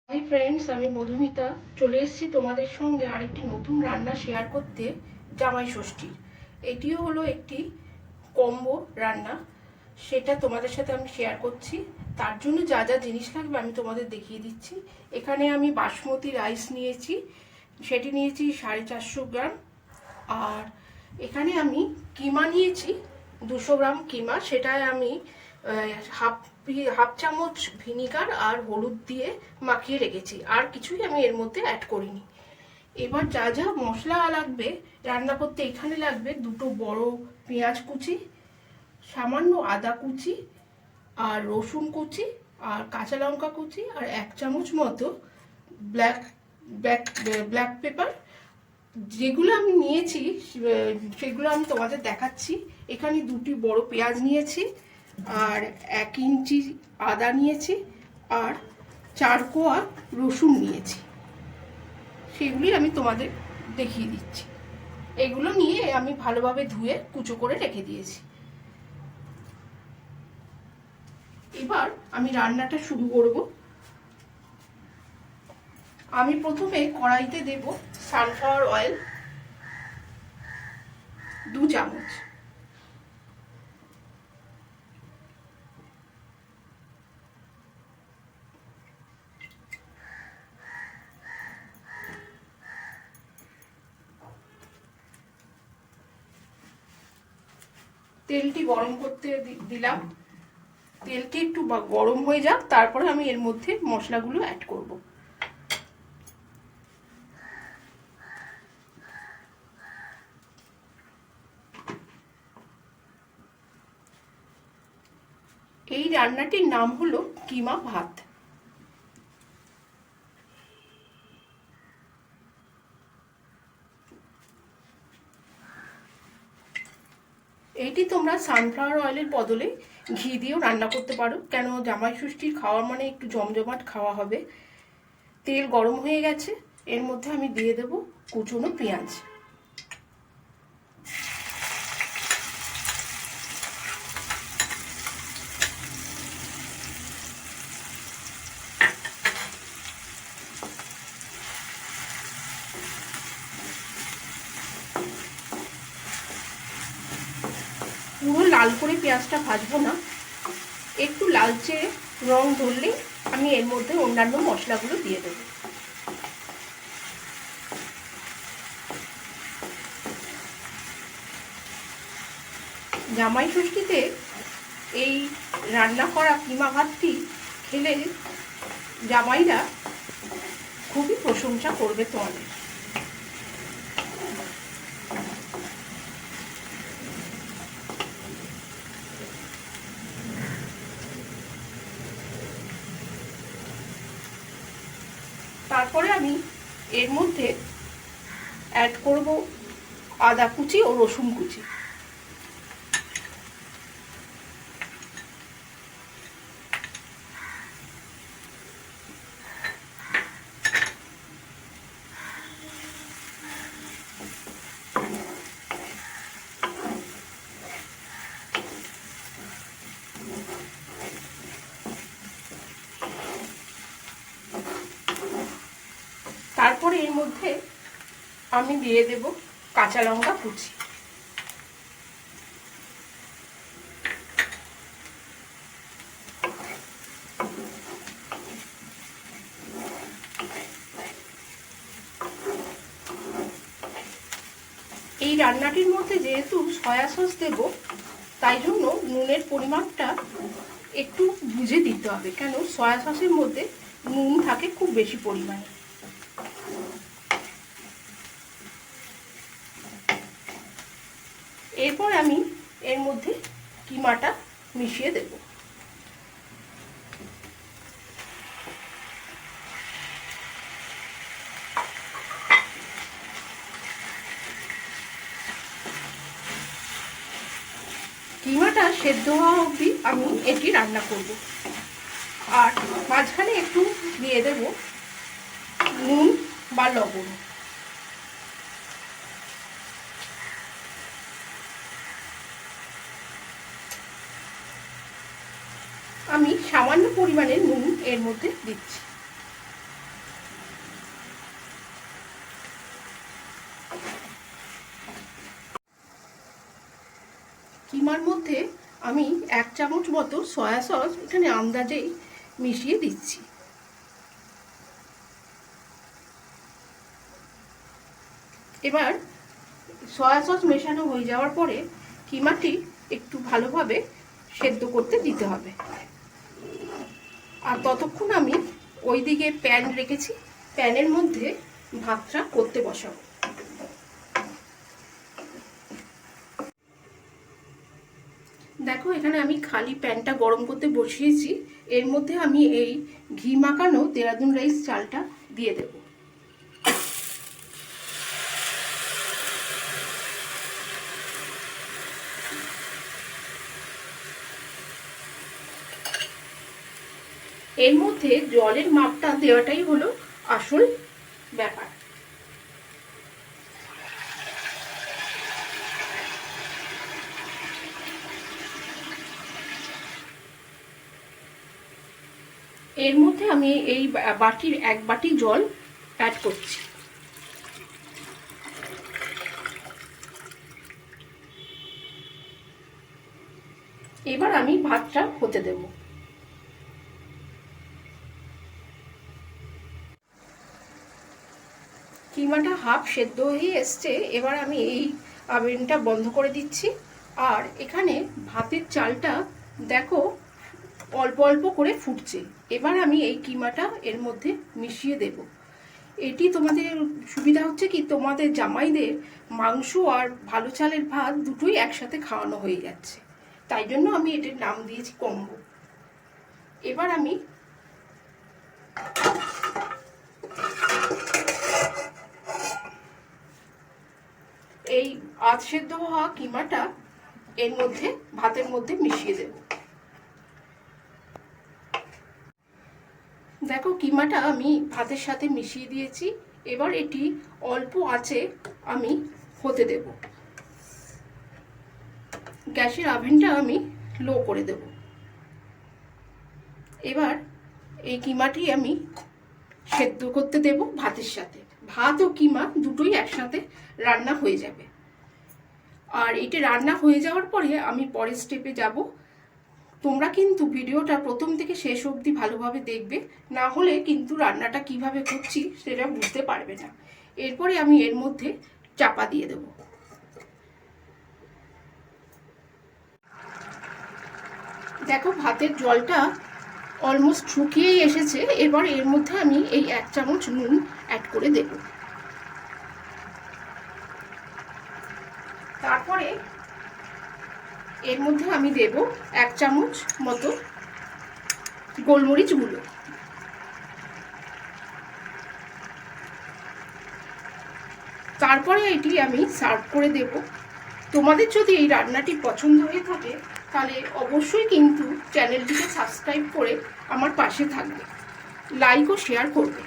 Hi friends, আমি মধুমিতা চলে এসেছি তোমাদের সঙ্গে আরেকটি নতুন রান্না শেয়ার করতে। জামাই ষষ্ঠীর এটিও হলো একটি কম্বো রান্না, সেটা তোমাদের সাথে আমি শেয়ার করছি। তার জন্য যা যা জিনিস লাগবে আমি তোমাদের দেখিয়ে দিচ্ছি। এখানে আমি বাসমতি রাইস নিয়েছি, সেটি নিয়েছি 450 গ্রাম। আর এখানে আমি কিমা নিয়েছি 200 গ্রাম কিমা, সেটায় আমি হাফ হাফ চামচ ভিনিগার আর হলুদ দিয়ে মাখিয়ে রেখেছি, আর কিছুই আমি এর মধ্যে অ্যাড করিনি। এবার যা যা মশলা লাগবে রান্না করতে, এখানে লাগবে দুটো বড় পেঁয়াজ কুচি, সামান্য আদা কুচি, আর রসুন কুচি, আর কাঁচা লঙ্কা কুচি, আর 1 চামচ মতো ব্ল্যাক ব্ল্যাক ব্ল্যাক পেপার। যেগুলো আমি নিয়েছি সেগুলো আমি তোমাদের দেখাচ্ছি। এখানে দুটি বড় পেঁয়াজ নিয়েছি, আর 1 ইঞ্চি আদা নিয়েছি, আর 4 কোয়া রসুন নিয়েছি। সেগুলি আমি তোমাদের দেখিয়ে দিচ্ছি। এগুলো নিয়ে আমি ভালোভাবে ধুয়ে কুচো করে রেখে দিয়েছি। এবার আমি রান্নাটা শুরু করব। আমি প্রথমে কড়াইতে দেব সানফ্লাওয়ার অয়েল 2 চামচ। তেলটি গরম করতে দিলাম। তেলটি একটু গরম হয়ে যাক, তারপরে আমি এর মধ্যে মশলাগুলো অ্যাড করব। এই রান্নাটির নাম হলো কিমা ভাত। এইটি তোমরা সানফ্লাওয়ার অয়েলের বদলে ঘি দিয়েও রান্না করতে পারো, কেন জামাই ষষ্ঠীর খাওয়া মানে একটু জমজমাট খাওয়া হবে। তেল গরম হয়ে গেছে, এর মধ্যে আমি দিয়ে দেব কুচনো পেঁয়াজ। পুরো লাল করে পেঁয়াজটা ভাজবো না, একটু লালচে রং ধরলে আমি এর মধ্যে অন্যান্য মশলাগুলো দিয়ে দেবো। জামাই ষষ্ঠীতে এই রান্না করা কিমা ভাতটি খেলে জামাইরা খুবই প্রশংসা করবে তোমাদের। তারপরে আমি এর মধ্যে অ্যাড করব আদা কুচি ও রসুন কুচি। তারপরে এর মধ্যে আমি দিয়ে দেব কাঁচা লঙ্কা কুচি। এই রান্নাটির মধ্যে যেহেতু সয়া সস দেব, তাই জন্য নুনের পরিমাণটা একটু বুঝে দিতে হবে, কেন সয়া সসের মধ্যে নুন থাকে খুব বেশি পরিমাণে। এরপর আমি এর মধ্যে কিমাটা মিশিয়ে দেব। কিমাটা সেদ্ধ হওয়া অবধি আমি এটি রান্না করব। আর মাঝখানে একটু দিয়ে দেব নুন বা লবণ। আমি সামান্য পরিমাণে নুন এর মধ্যে দিচ্ছি। কিমার মধ্যে আমি 1 চামচ মতো সয়া সস এখানে আন্দাজেই মিশিয়ে দিচ্ছি। এবার সয়া সস মেশানো হয়ে যাওয়ার পরে কিমাটি একটু ভালোভাবে সেদ্ধ করতে দিতে হবে। আর ততক্ষণ আমি ওইদিকে প্যান রেখেছি, প্যানের মধ্যে ভাতটা করতে বসাবো। দেখো এখানে আমি খালি প্যানটা গরম করতে বসিয়েছি, এর মধ্যে আমি এই ঘি মাখানো দেরাদুন রাইস চালটা দিয়ে দেব। এর মধ্যে জলের মাপটা দেওয়াটাই হলো আসল ব্যাপার। এর মধ্যে আমি এই বাটির 1 বাটি জল অ্যাড করছি। এবার আমি ভাতটা হতে দেব। কিমাটা হাফ সেদ্ধ হয়ে এসছে, এবার আমি এই আগুনটা বন্ধ করে দিচ্ছি। আর এখানে ভাতের চালটা দেখো অল্প অল্প করে ফুটছে। এবার আমি এই কিমাটা এর মধ্যে মিশিয়ে দেব। এটি তোমাদের সুবিধা হচ্ছে কি, তোমাদের জামাইদের মাংস আর ভালো চালের ভাত দুটোই একসাথে খাওয়ানো হয়ে যাচ্ছে, তাই জন্য আমি এটার নাম দিয়েছি কম্বো। এবার আমি এই আধ সেদ্ধ হওয়া কিমাটা এর মধ্যে ভাতের মধ্যে মিশিয়ে দেব। দেখো কিমাটা আমি ভাতের সাথে মিশিয়ে দিয়েছি। এবার এটি অল্প আঁচে আমি হতে দেব। গ্যাসের আভেনটা আমি লো করে দেব। এবার এই কিমাটি আমি সেদ্ধ করতে দেব ভাতের সাথে। ভাত ও কিমা দুটোই একসাথে রান্না হয়ে যাবে। আর এটা রান্না হয়ে যাওয়ার পরে আমি পরের স্টেপে যাব। তোমরা কিন্তু ভিডিওটা প্রথম থেকে শেষ অবধি ভালোভাবে দেখবে, না হলে কিন্তু রান্নাটা কিভাবে করছি সেটা বুঝতে পারবে না। এরপরে আমি এর মধ্যে চাপা দিয়ে দেব। দেখো ভাতের জলটা অলমোস্ট শুকিয়েই এসেছে। এবার এর মধ্যে আমি এই 1 চামচ নুন অ্যাড করে দেব। তারপরে এর মধ্যে আমি দেব 1 চামচ মতো গোলমরিচ গুঁড়ো। তারপরে এটি আমি সার্ভ করে দেব। তোমাদের যদি এই রান্নাটি পছন্দ হয়ে থাকে তাহলে অবশ্যই কিন্তু চ্যানেলটিকে সাবস্ক্রাইব করে আমার পাশে থাকবে, লাইক ও শেয়ার করবে।